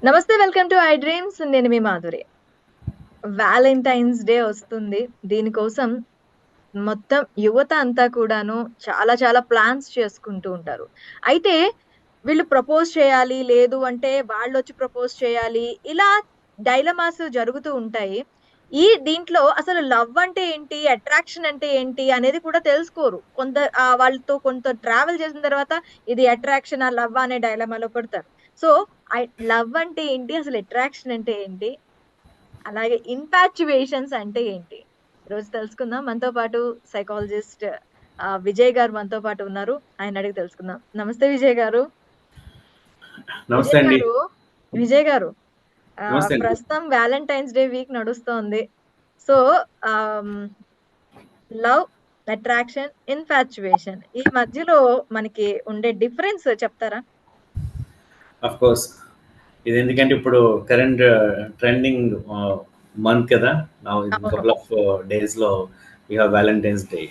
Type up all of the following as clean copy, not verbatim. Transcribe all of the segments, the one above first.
నమస్తే, welcome to I dreams. నేను మీ Madhuri. Valentine's day వస్తుంది. దీనికోసం మొత్తం యువత అంతా కూడాను చాలా చాలా ప్లాన్స్ చేసుకుంటూ ఉంటారు. అయితే వీళ్ళు ప్రపోజ్ చేయాలి, లేదు అంటే వాళ్ళొచ్చి ప్రపోజ్ చేయాలి. ఇలా డైలమాస్ జరుగుతూ ఉంటాయి. దీంట్లో అసలు లవ్ అంటే ఏంటి? అట్రాక్షన్ అంటే ఏంటి? అనేది కూడా తెలుసుకోరు. వాళ్ళతో కొంత ట్రావెల్ చేసిన తర్వాత ఇది అట్రాక్షనా? లవ్వా? అనే డైలమాలో పడతారు. సో, లవ్ అంటే ఏంటి? అసలు అట్రాక్షన్ అంటే ఏంటి? అలాగే ఇన్‌ఫాచ్యుయేషన్స్ అంటే ఏంటి? ఈరోజు తెలుసుకుందాం. మనతో పాటు సైకాలజిస్ట్ విజయ్ గారు మనతో పాటు ఉన్నారు. ఆయన్ని అడిగి తెలుసుకుందాం. నమస్తే విజయ్ గారు. నమస్తే విజయ్ అండి. గారు, విజయ్ గారు నమస్తే అండి. ప్రస్తుతం వాలంటైన్స్ డే వీక్ నడుస్తోంది. సో, ఆహ్, లవ్, అట్రాక్షన్, ఇన్‌ఫాచ్యుయేషన్ ఈ మధ్యలో మనకి ఉండే డిఫరెన్స్ చెప్తారా? Of course. ఇది ఎందుకంటే ఇప్పుడు కరెంట్ ట్రెండింగ్ మంత్ కదా! నౌ ఇన్ అవును. కపుల్ ఆఫ్ డేస్‌లో వి హావ్ వాలంటైన్స్ డే.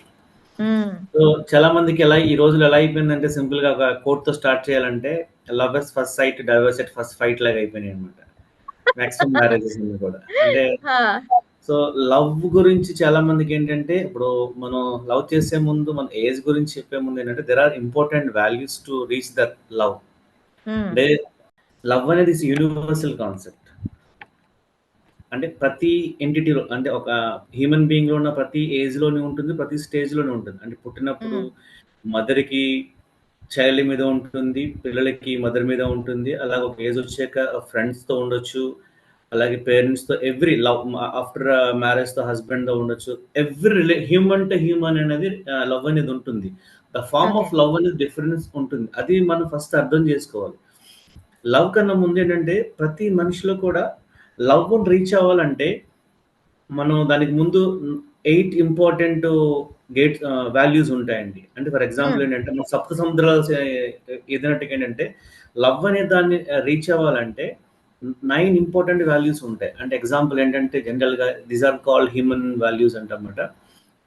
హ్మ్. సో, చాలా మందికి ఈ రోజుల్లో ఎలా అయిపోయిందంటే సింపుల్‌గా ఒక కోట్‌తో స్టార్ట్ చేయాలంటే love at first site, divorce at first fight లాగా అయిపోయినాయన్నమాట. మాక్సిమం మ్యారేజెస్ అన్నీ కూడా. అంటే ఆ! సో, లవ్ గురించి చాలా మందికేంటంటే ఇప్పుడు మనం లవ్ చేసే ముందు మన ఏజ్ గురించి చెప్పే ముందు ఏంటంటే there are important values to reach that love. Hmm. అంటే లవ్ అనేది యూనివర్సల్ కాన్సెప్ట్. అంటే ప్రతి ఎంటిటీలో అంటే ఒక హ్యూమన్ బీయింగ్‌లో ఉన్న ప్రతి ఏజ్‌లోనే ఉంటుంది. ప్రతి స్టేజ్‌లోనే ఉంటుంది. అంటే పుట్టినప్పుడు హ్మ్. మదర్‌కి చైల్డ్ మీద ఉంటుంది. పిల్లలకి మదర్ మీద ఉంటుంది. అలాగే ఒక ఏజ్ వచ్చాక ఫ్రెండ్స్‌తో ఉండొచ్చు. అలాగే పేరెంట్స్‌తో ఎవ్రీ లవ్ ఆఫ్టర్ మ్యారేజ్‌తో హస్బెండ్‌తో ఉండొచ్చు. హ్యూమన్ టు హ్యూమన్ అనేది లవ్ అనేది ఉంటుంది. The form okay. Of love అనేది డిఫరెన్స్ ఉంటుంది. అది మనం ఫస్ట్ అర్థం చేసుకోవాలి. లవ్ కన్నా ముందేంటంటే ప్రతి మనిషిలో కూడా లవ్‌ని రీచ్ అవ్వాలంటే మనం దానికి ముందు 8 ఇంపార్టెంట్ వాల్యూస్ ఉంటాయండి. అంటే ఫర్ ఎగ్జాంపుల్ హ్మ్. ఏంటంటే మన సప్త సముద్రాలు ఈదినట్టుగా ఏంటంటే లవ్ అనే దాన్ని రీచ్ అవ్వాలంటే 9 ఇంపార్టెంట్ వాల్యూస్ ఉంటాయి. అంటే ఎగ్జాంపుల్ ఏంటంటే జనరల్‌గా these are called human values అంటామట.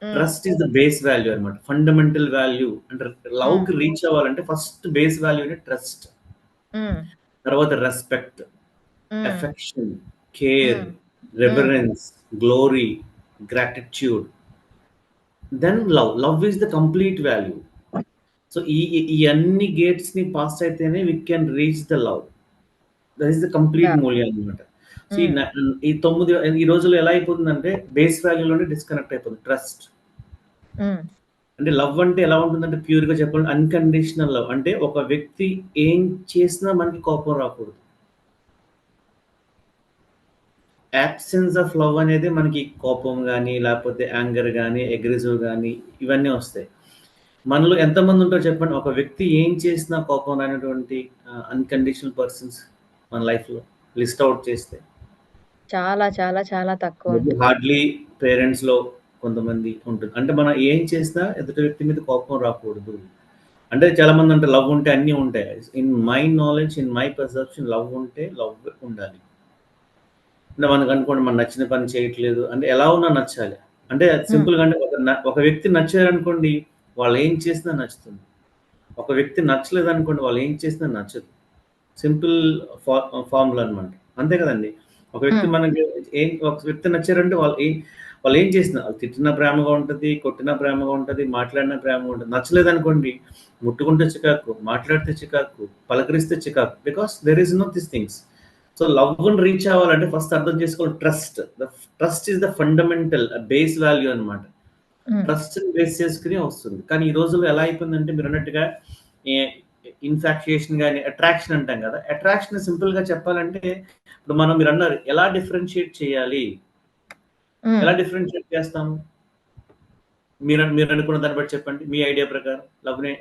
Hmm. Trust is the base value అన్నమాట. ఫండమెంటల్ వాల్యూ అంటే హ్మ్. లవ్‌కి రీచ్ అవ్వాలంటే ఫస్ట్ బేస్ వాల్యూనే ట్రస్ట్. హ్మ్. తర్వాత రెస్పెక్ట్, హ్మ్. Affection, care, hmm. Hmm. Reverence, glory, gratitude, then love. Love is the complete value. So ఈ అన్ని గేట్స్ ని పాస్ అయితేనే we can reach the love. That is the complete yeah! మూల్యం అనమాట. So hmm. ఈ 9 ఈ రోజుల్లో ఎలా అయిపోతుందంటే బేస్ వాల్యూలోనే డిస్కనెక్ట్ అయిపోతుంది. ట్రస్ట్. హ్మ్. అంటే లవ్ అంటే ఎలా ఉంటుందంటే ప్యూర్‌గా చెప్పాలంటే అన్‌కండిషనల్ లవ్. అంటే ఒక వ్యక్తి ఏం చేసినా మనకి కోపం రాకూడదు. యాబ్సెన్స్ ఆఫ్ లవ్ అనేది మనకి కోపం గాని, లేపోతే యాంగర్ గాని, అగ్రెసివ్ గాని ఇవన్నీ వస్తాయి. మనలో ఎంతమంది ఉంటారో చెప్పండి. ఒక వ్యక్తి ఏం చేసినా కోపం రానటువంటి అన్‌కండిషనల్ పర్సన్స్ మన లైఫ్‌లో లిస్ట్ ఔట్ చేస్తే. చాలా చాలా చాలా మేబీ తక్కువుంటుంది. హార్డ్‌లీ పేరెంట్స్‌లో కొంతమంది ఉంటుంది. అంటే మనం ఏం చేసినా ఎదుటి వ్యక్తి మీద కోపం రాకూడదు. అంటే చాలామంది అంటారు లవ్ ఉంటే అన్నీ ఉంటాయి. In my knowledge, in my perception love ఉంటే లవ్ ఉండాలి. అంటే మనకనుకోండి మనం నచ్చిన పని చేయట్లేదు. అంటే ఎలా ఉన్నా నచ్చాలి. అంటే హ్మ్. సింపుల్‌గా అంటే ఒక వ్యక్తి నచ్చారనుకోండి వాళ్ళేం చేసినా నచ్చుతుంది. ఒక వ్యక్తి నచ్చలేదనుకోండి వాళ్ళేం చేసినా నచ్చదు. సింపుల్ ఫార్ములా అనమాట. అంతే కదండీ! ఒక వ్యక్తి హ్మ్. మనకి ఒక వ్యక్తి నచ్చారంటే వాళ్ళేం చేసినా వాళ్ళు తిట్టినా ప్రేమగా ఉంటది, కొట్టినా ప్రేమగా ఉంటది, మాట్లాడినా ప్రేమగా ఉంటది. నచ్చలేదనుకోండి ముట్టుకుంటే చికాకు, మాట్లాడితే చికాకు, పలకరిస్తే చికాకు. Because there is no these things. So లవ్‌ని రీచ్ అవ్వాలంటే ఫస్ట్ అర్థం చేసుకోవాలి trust. Trust is the fundamental base value అనమాట. హ్మ్. ట్రస్ట్‌ని బేస్ చేసుకొని వస్తుంది. కానీ ఈ రోజుల్లో ఎలా అయిపోయిందంటే మీరన్నట్టుగా ఎ ఇన్‌ఫాక్చుయేషన్ గాని, అట్రాక్షన్ అంటాం కదా! అట్రాక్షన్ సింపుల్‌గా చెప్పాలంటే ఇప్పుడు మీరన్నారు ఎలా డిఫరెన్షియేట్ చేయాలి? హ్మ్. ఎలా డిఫరెన్షియేట్ చేస్తాము? మీరనుకున్న దాన్ని బట్టి చెప్పండి. మీ ఐడియా ప్రకారం లవ్‌ని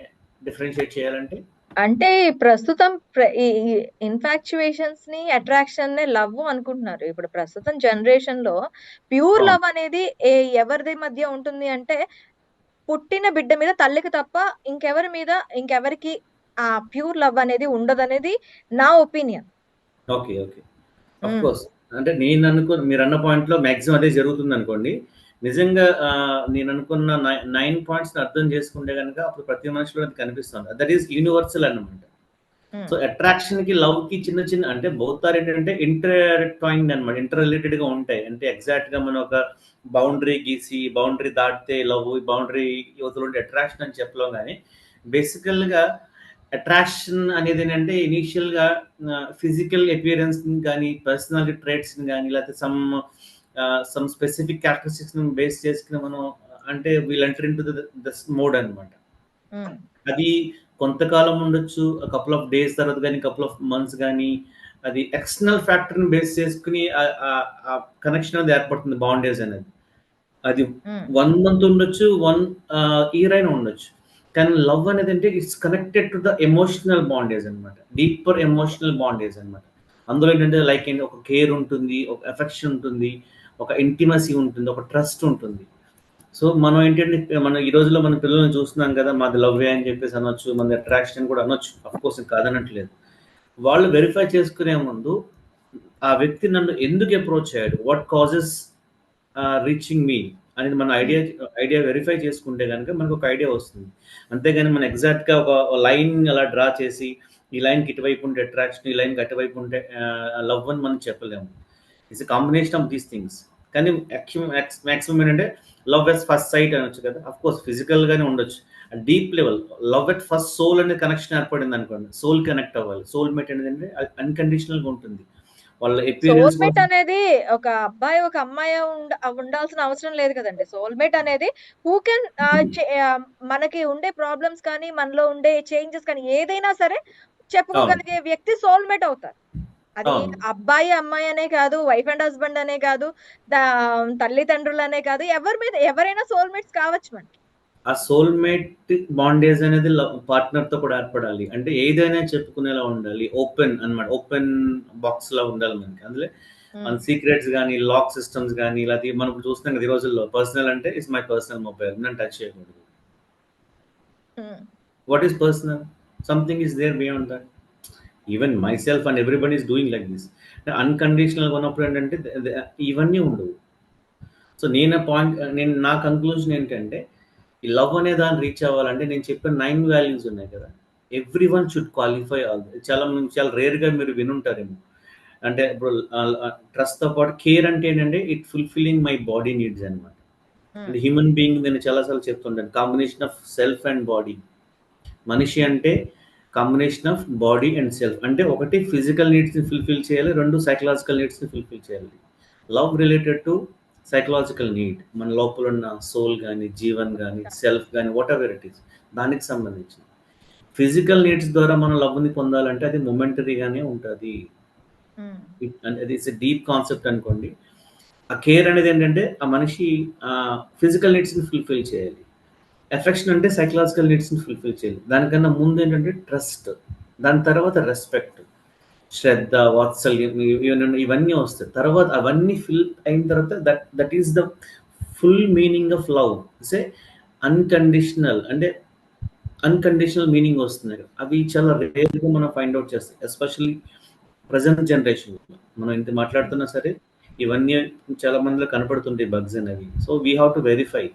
డిఫరెన్షియేట్ చేయాలంటే? అంటే ప్రస్తుతం ఈ ఈ ఇన్‌ఫాక్చుయేషన్స్‌ని, అట్రాక్షన్‌ని లవ్ అనుకుంటున్నారు. ఇప్పుడు ప్రస్తుతం జనరేషన్‌లో ప్యూర్ అవును. లవ్ అనేది ఎవరిది మధ్య ఉంటుంది అంటే, పుట్టిన బిడ్డ మీద తల్లికి తప్ప ఇంకెవరికి ఆ ప్యూర్ లవ్ అనేది ఉండదనేది నా ఒపీనియన్. ఓకే. ఓకే. హ్మ్. ఆఫ్‌కోర్స్. అంటే మీరన్న పాయింట్‌లో మాక్సిమం అదే జరుగుతుందనుకోండి. నిజంగా నేననుకున్న 9 పాయింట్స్‌ని అర్థం చేసుకుంటే గనక అప్పుడు ప్రతి మనిషిలో అది కనిపిస్తుంది. దట్ ఈస్ యూనివర్సల్ అన్నమాట. హ్మ్. సో అట్రాక్షన్‌కి, లవ్‌కి చిన్న చిన్న అంటే బోత్ ఆర్ ఏంటంటే ఇంటర్‌ట్వైన్డ్ అనమాట. ఇంటర్ రిలేటెడ్‌గా ఉంటాయి. అంటే ఎగ్జాక్ట్‌గా మనం ఒక బౌండరీ గీసి, బౌండరీ దాటితే లవ్, బౌండరీ యువతల ఉండే అట్రాక్షన్ అని చెప్పలేం గానీ, బేసికల్‌గా అట్రాక్షన్ అనేదేంటంటే ఇనీషియల్‌గా ఫిజికల్ అపియరెన్స్‌ని గానీ, పర్సనాలిటీ ట్రైట్స్‌ని గానీ, లేకపోతే సమ్ స్పెసిఫిక్ క్యారెక్టరిస్టిక్స్‌ని బేస్ చేసుకొని మనం అంటే we'll enter into this mode అనమాట. హ్మ్. అది కొంతకాలం ఉండొచ్చు. కపుల్ ఆఫ్ డేస్ తర్వాత గాని, కపుల్ ఆఫ్ మంత్స్ గాని, అది ఎక్స్టర్నల్ ఫ్యాక్టర్‌ని బేస్ చేసుకొని ఆ కనెక్షన్ అనేది ఏర్పడుతుంది బాండేజ్ అనేది. అది హ్మ్. 1 మంత్ ఉండొచ్చు. 1 ఇయర్ అయినా ఉండొచ్చు. కానీ లవ్ అనేదంటే it's connected to the emotional bondage అన్నమాట. డీపర్ ఎమోషనల్ బాండేజ్ అన్నమాట. అందులో ఏంటంటే లైక్ ఏంటి ఒక కేర్ ఉంటుంది. ఒక ఎఫెక్షన్ ఉంటుంది. ఒక ఇంటిమసీ ఉంటుంది. ఒక ట్రస్ట్ ఉంటుంది. సో, మనం ఏంటంటే మనం ఈ రోజుల్లో మన పిల్లల్ని చూస్తున్నాం కదా! మాది లవ్వే అని చెప్పేసి అనొచ్చు. మనది అట్రాక్షన్ అని కూడా అనొచ్చు. ఆఫ్‌కోర్స్ కాదనట్లేదు. వాళ్ళు వెరిఫై చేసుకునే ముందు ఆ వ్యక్తి నన్ను ఎందుకు అప్రోచ్ అయ్యాడు? వాట్ కాజెస్ రీచింగ్ మీ అనేది మన హ్మ్. ఐడియా వెరిఫై చేసుకుంటే గనుక మనకొక ఐడియా వస్తుంది. అంతేగాని మనం ఎగ్జాక్ట్‌గా ఒక లైన్ అలా డ్రా చేసి, ఈ లైన్‌కి ఇటువైపు ఉంటే అట్రాక్షన్, ఈ లైన్‌కి అటువైపు ఉంటే లవ్ అని మనం చెప్పలేము. It's a combination of these things. కానీ మాక్సిమం ఏంటంటే లవ్ ఎట్ ఫస్ట్ సైట్ అనొచ్చు కదా! ఆఫ్‌కోర్స్ ఫిజికల్‌గానే ఉండొచ్చు. Deep level love at first soul అనే కనెక్షన్ ఏర్పడిందనుకోండి. సోల్ కనెక్ట్ అవ్వాలి. సోల్‌మేట్ అనేదంటే అన్‌కండిషనల్‌గా ఉంటుంది. వాళ్ళ అపియరెన్స్ సోల్‌మేట్ కోసం అనేది ఒక అబ్బాయి, ఒక అమ్మాయి ఉండాల్సిన అవసరం లేదు కదండీ. సోల్‌మేట్ అనేది హూ కెన్ మనకి ఉండే ప్రాబ్లమ్స్ కానీ, మనలో ఉండే చేంజెస్ కానీ ఏదైనా సరే అవును. చెప్పుకోగలిగే వ్యక్తి సోల్‌మేట్ అవుతారు. అది అవును. అబ్బాయి, అమ్మాయి అనే కాదు, వైఫ్ అండ్ హస్బాండ్ అనే కాదు, దా తల్లిదండ్రులనే కాదు, ఎవరైనా సోల్‌మేట్స్ కావచ్చు మనకి. ఆ సోల్‌మేట్ బాండేజ్ అనేది పార్ట్నర్‌తో కూడా ఏర్పడాలి. అంటే ఏదైనా చెప్పుకునేలా ఉండాలి. ఓపెన్ అన్నమాట. ఓపెన్ బాక్స్‌లా ఉండాలి మనకి. అందులో మన హ్మ్. సీక్రెట్స్ గాని, లాక్ సిస్టమ్స్ గాని, లేతే మనం ఇప్పుడు చూస్తున్నాం కదా! ఈ రోజుల్లో పర్సనల్ అంటే ఇట్స్ మై పర్సనల్ మొబైల్. నన్ను టచ్ చేయకూడదు. Hmm. What is personal? Something is there beyond that. Even myself and everybody is doing like this. అన్‌కండిషనల్‌గా ఉన్నప్పుడు ఏంటంటే ఇవన్నీ ఉండవు. సో, నేను నా కంక్లూజన్ ఏంటంటే, ఈ లవ్ అనే దాన్ని రీచ్ అవ్వాలంటే నేను చెప్పిన 9 వాల్యూస్ ఉన్నాయి కదా! ఎవ్రీవన్ షుడ్ క్వాలిఫై ఆల్ చాలా రేర్‌గా మీరు వినుంటారేమో. అంటే ఇప్పుడు ట్రస్ట్‌తో పాటు కేర్ అంటే ఏంటంటే ఫుల్‌ఫిల్లింగ్ మై బాడీ నీడ్స్ అన్నమాట. హ్మ్. అంటే హ్యూమన్ బీయింగ్ నేను చాలా సార్లు చెప్తుంటాను. Combination of self and body. మనిషి అంటే combination of body and self. అంటే ఒకటి ఫిజికల్ నీడ్స్‌ని ఫుల్‌ఫిల్ చేయాలి. 2 సైకలాజికల్ నీడ్స్‌ని ఫుల్‌ఫిల్ చేయాలి. Love related to psychological need. మన లోపల ఉన్న సోల్ గాని, జీవన్ గాని, సెల్ఫ్ గాని వాటెవర్ ఇట్ ఈస్ దానికి సంబంధించింది. ఫిజికల్ నీడ్స్ ద్వారా మనం లవ్‌ని పొందాలంటే అది మొమెంటరీగానే ఉంటది. హ్మ్. అది ఇట్స్ ఎ డీప్ కాన్సెప్ట్ అనుకోండి. ఆ కేర్ అనేది ఏంటంటే ఆ మనిషి ఫిజికల్ నీడ్స్‌ని ఫుల్‌ఫిల్ చేయాలి. ఎఫెక్షన్ అంటే సైకలాజికల్ నీడ్స్‌ని ఫుల్‌ఫిల్ చేయాలి. దానికన్నా ముందేంటంటే ట్రస్ట్. దాని తర్వాత రెస్పెక్ట్. శ్రద్ధ, వాత్సల్యం ఇవన్నీ వస్తాయి. తర్వాత అవన్నీ ఫిల్ అయిన తర్వాత that is the full meaning of love. Say unconditional అంటే అన్‌కండిషనల్ మీనింగ్ వస్తుంది. అవి చాలా రేర్‌గా మనం ఫైండ్ ఔట్ చేస్తాం. ఎస్పెషల్లీ ప్రెజెంట్ జనరేషన్‌లో. మనం ఇంత హ్మ్. మాట్లాడుతున్నా సరే, ఇవన్నీ చాలా మందిలో కనపడుతుంటాయి బగ్స్ అనేవి. So, we have to verify.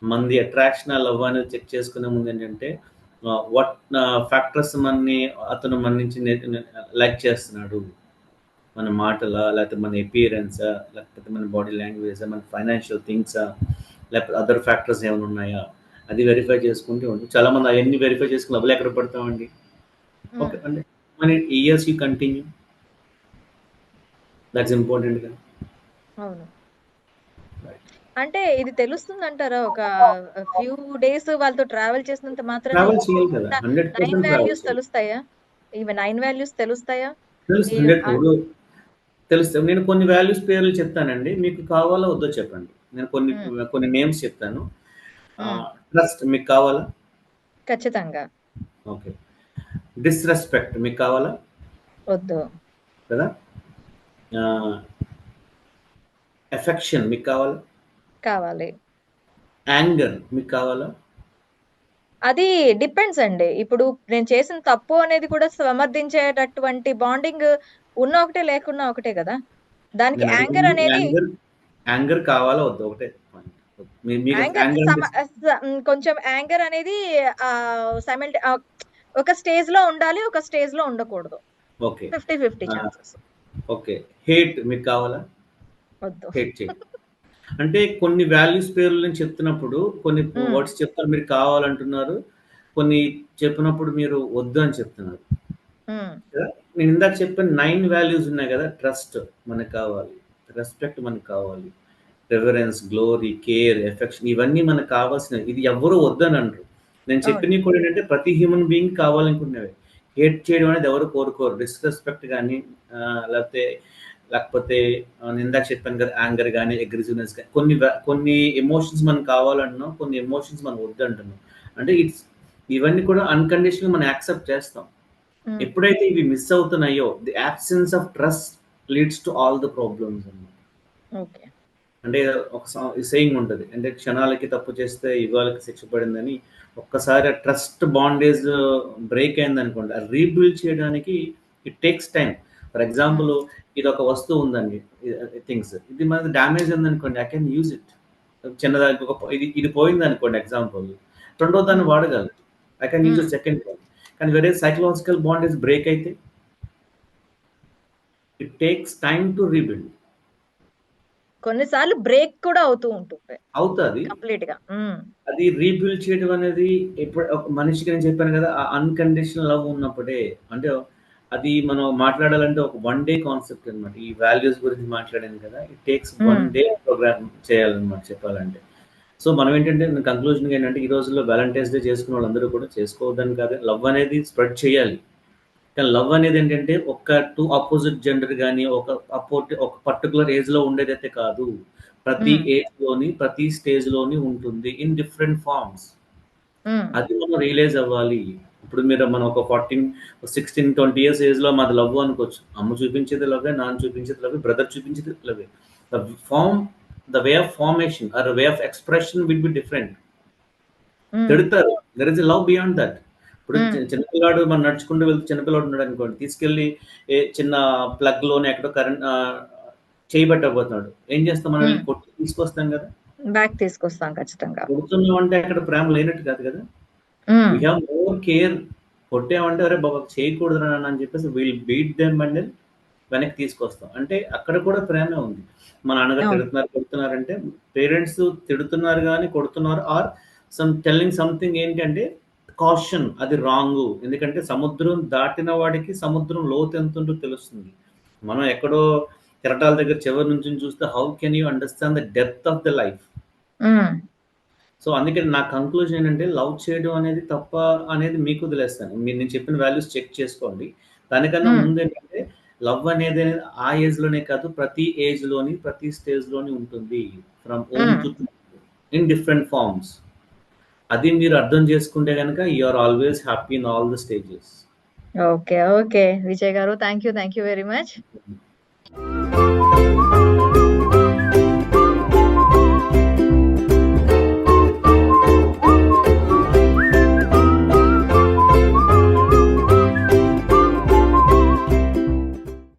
మనది అట్రాక్షనా, లవ్వా అనేది చెక్ చేసుకునే ముందు ఏంటంటే, వాట్ ఫ్యాక్టర్స్ అతను మన నుంచి లైక్ చేస్తున్నాడు. మన మాటలా? లేకపోతే మన అపియరెన్సా? లేకపోతే మన బాడీ లాంగ్వేజా? మన ఫైనాన్షియల్ థింగ్సా? లేకపోతే అదర్ ఫ్యాక్టర్స్ ఏమైనా ఉన్నాయా? అది వెరిఫై చేసుకుంటూ ఉండు. చాలామంది అయన్నీ వెరిఫై చేసుకొని లవ్‌లో ఎక్కడ పడతామండి? హ్మ్. ఓకే. అంటే money years you continue. That's important కదా! అవును. రైట్. అంటే ఇది తెలుస్తుందంటారా? ఒక ఫ్యూ డేస్ వాళ్ళతో ట్రావెల్ చేసినంత మాత్రాన ట్రావెల్ ఇవన్నీ చేయాలి కదా! కూడా 9 100% ట్రావెల్ వాల్యూస్ చేయాలి. తెలుస్తాయా? ఇవి 9 వాల్యూస్ తెలుస్తాయా? ఈ తెలుస్తుంది. ఆహ్, ఇప్పుడు తెలుస్తాయి. నేను కొన్ని వాల్యూస్ పేర్లు చెప్తానండి. మీకు కావాలో వద్దో చెప్పండి. నేను హ్మ్. కొన్ని నేమ్స్ చెప్తాను. హ్మ్. ట్రస్ట్ మీకు కావాలా? ఖచ్చితంగా. ఓకే. డిస్‌రెస్పెక్ట్ మీకు కావాలా? వద్దు. కదా! ఆహ్, ఎఫెక్షన్ మీకు కావాలా? కావాలి. యాంగర్ మీకు కావాలా? అది డిపెండ్స్ అండి. ఇప్పుడు నేను చేసిన తప్పు అనేది కూడా సమర్థించేటటువంటి బాండింగ్ ఉన్న ఒకటే, లేకున్నా ఒకటే గదా! దానికి నేను యాంగర్ అడిగింది అనేది యాంగర్ కావాలా వద్దా? ఒకటే పాయింట్. మీకు యాంగర్ యాంగర్ సమ అంటే కొంచెం యాంగర్ అనేది సైమల్టే ఒక స్టేజ్‌లో ఉండాలి. ఒక స్టేజ్‌లో ఉండకూడదు. ఓకే. 50-50 ఆ! ఛాన్సెస్. ఓకే. హేట్ మీకు కావాలా? వద్దు. హేట్ చేయండి. అంటే కొన్ని వాల్యూస్ పేర్లు నేను చెప్తున్నప్పుడు కొన్ని హ్మ్. వర్డ్స్ చెప్తారు మీరు కావాలంటున్నారు. కొన్ని చెప్పినప్పుడు మీరు వద్దు అని చెప్తున్నారు. హ్మ్. కదా! నేను ఇందాక చెప్పిన 9 వాల్యూస్ ఉన్నాయి గదా! ట్రస్ట్ మనకు కావాలి. రెస్పెక్ట్ మనకు కావాలి. రివరెన్స్, గ్లోరీ, కేర్, ఎఫెక్షన్ ఇవన్నీ మనకు కావాల్సినవి. ఇది ఎవ్వరు వద్దననరు. నేను అవును. చెప్పినవి కూడా ఏంటంటే ప్రతి హ్యూమన్ బీయింగ్ కావాలనుకునేవే. హేట్ చేయడం అనేది ఎవరు కోరుకోరు. డిస్‌రెస్పెక్ట్ గాని లేకపోతే నేను ఇందాక చెప్పాను కదా! యాంగర్ గాని, అగ్రెసివ్‌నెస్ గాని కొన్ని ఎమోషన్స్ మనకు కావాలంటున్నాం. కొన్ని ఎమోషన్స్ మనం వద్దంటున్నాం. అంటే ఇవన్నీ కూడా అన్‌కండిషనల్‌గా మనం యాక్సెప్ట్ చేస్తాం. హ్మ్. ఎప్పుడైతే ఇవి మిస్ అవుతున్నాయో the absence of trust leads to all the problems అన్నమాట. ఓకే. అంటే ఒక సేయింగ్ ఉంటది. అంటే క్షణాలకి తప్పు చేస్తే యుగాలకి శిక్ష పడిందని. ఒక్కసారి ఆ ట్రస్ట్ బాండేజ్ బ్రేక్ అయిందనుకోండి. అది రీబిల్డ్ చేయడానికి ఇట్ టేక్స్ టైమ్. ఫర్ హ్మ్. ఎగ్జాంపుల్ ఇదొక వస్తువు ఉందండి. థింగ్స్. ఇది మనకి డ్యామేజ్ ఉందనుకోండి. I can use it. చిన్నదానికి ఇది పోయిందనుకోండి ఎగ్జాంపుల్. రెండో దాన్ని హ్మ్. వాడగలను. ఐ కెన్ యూజ్ హ్మ్. It second time. కానీ వేరే సైకలాజికల్ బాండేజ్ బ్రేక్ అయితే it takes time to rebuild. కొన్ని సార్లు బ్రేక్ కూడా అవుతూ ఉంటుంది. అవుతది. కంప్లీట్‌గా. హ్మ్. అది రీబిల్డ్ చేయడం అనేది ఎప్పుడు ఒక మనిషికి నేను చెప్పాను కదా! ఆ అన్‌కండిషనల్ లవ్ ఉన్నప్పుడే అంటే అది మనం మాట్లాడాలంటే ఒక వన్ డే కాన్సెప్ట్ అన్నమాట. ఈ వాల్యూస్ గురించి మాట్లాడాను కదా! ఇట్ టేక్స్ వన్ హ్మ్. డే ప్రోగ్రామ్ చేయాలన్నమాట చెప్పాలంటే. సో, మనం ఏంటంటే కంక్లూజన్‌గా ఏంటంటే ఈ రోజుల్లో వాలంటైన్స్ డే చేసుకున్న వాళ్ళందరూ కూడా చేసుకోవద్దని కాదు. లవ్ అనేది స్ప్రెడ్ చేయాలి. కానీ లవ్ అనేదేంటంటే ఒక 2 అపోజిట్ జెండర్ గాని, ఒక పర్టిక్యులర్ ఏజ్‌లో ఉండేదైతే కాదు. ప్రతి హ్మ్. ఏజ్‌లోని, ప్రతి స్టేజ్‌లోని ఉంటుంది. In different forms. హ్మ్. అది మనం రియలైజ్ అవ్వాలి. ఇప్పుడు మనం ఒక 16, 20 ఇయర్స్ ఏజ్‌లో మాది లవ్ అనుకోవచ్చు. అమ్మ చూపించేది లవ్వే, నాన్న చూపించేది లవ్వే, బ్రదర్ చూపించేది లవ్వే. The form the way of formation or way of expression will be different. Hmm. తిడతారు. There is a love beyond that. ఇప్పుడు హ్మ్. చిన్న పిల్లాడు మనం నడుచుకుంటూ వెళ్తే చిన్న పిల్లోడు ఉన్నాడనుకోండి. తీసుకెళ్ళి చిన్న ప్లగ్‌లోనే ఎక్కడో చెయ్యి పెట్టకపోతున్నాడు. ఏం చేస్తాం మనం హ్మ్. వెళ్లి కొట్టి తీసుకొస్తాం గదా! బ్యాక్ తీసుకొస్తాం ఖచ్చితంగా. కొడుతున్నామంటే అక్కడ ప్రేమ లేనట్టు కాదు గదా! Hmm. We have more care. కొట్టామంటే అరే బాబు చేయకూడదురా నాన్న అని చెప్పేసి will beat them and then వెనక్కి తీసుకొస్తాం. అంటే అక్కడ కూడా ప్రేమే ఉంది. మా నాన్నగారు అవును. తిడుతున్నారు, కొడుతున్నారంటే పేరెంట్స్ తిడుతున్నారు గాని, కొడుతున్నారు ఆర్ టెల్లింగ్ సంథింగ్ ఏంటంటే కాషన్ అది రాంగు. ఎందుకంటే సముద్రం దాటిన వాడికి సముద్రం లోతెంతుంటో తెలుస్తుంది. మనం ఎక్కడో కెరటాల దగ్గర చివరి నుంచొని చూస్తే how can you understand the depth of the life? హ్మ్. సో, అందుకని నా కంక్లూజన్ ఏంటంటే, లవ్ చేయడం అనేది తప్పా అనేది మీకు వదిలేస్తాను. నేను చెప్పిన వాల్యూస్ చెక్ చేసుకోండి. దానికన్నా హ్మ్. ముందేంటంటే, లవ్ అనేది ఆ ఏజ్‌లోనే కాదు, ప్రతి ఏజ్‌లోని, ప్రతి స్టేజ్‌లోని ఉంటుంది. From womb hmm. To in different forms. అది మీరు అర్థం చేసుకుంటే గనక you are always happy in all the stages. Okay. Okay. Vijay garu thank you. Thank you very much.